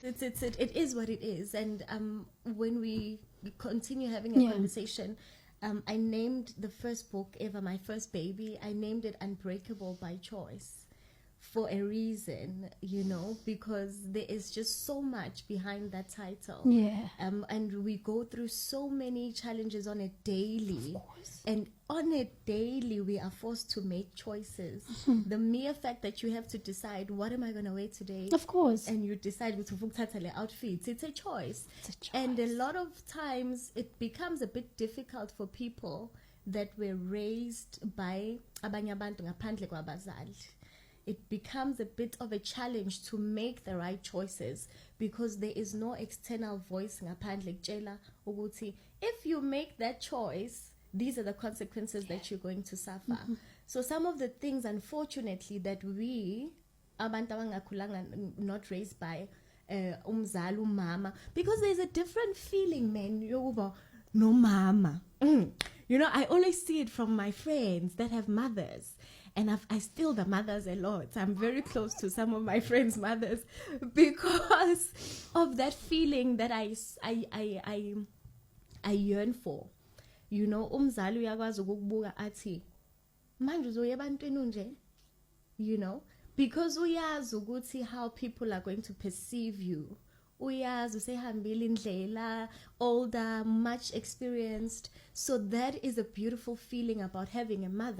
It is what it is. And when we continue having a conversation, I named the first book ever, my first baby, I named it Unbreakable by Choice for a reason, because there is just so much behind that title. Yeah. And we go through so many challenges on it daily. Of course. And on it daily, we are forced to make choices. The mere fact that you have to decide, what am I going to wear today? Of course. And you decide with outfits. It's a choice. It's a choice. And a lot of times, it becomes a bit difficult for people that were raised by abanye abantu ngaphandle kwabazali. It becomes a bit of a challenge to make the right choices because there is no external voice ngaphandle kutshela ukuthi if you make that choice, these are the consequences that you're going to suffer. So some of the things, unfortunately, that we abantu abangakhulanga, not raised by umzali umama, because there's a different feeling, man, yokuba no mama. I always see it from my friends that have mothers. And I steal the mothers a lot. I'm very close to some of my friends' mothers because of that feeling that I yearn for. Umzali uyakwazi ukukubuka athi manje uzoya ebantwini nje, because uyazi ukuthi how people are going to perceive you. Uyazi usehambile indlela, older, much experienced. So that is a beautiful feeling about having a mother.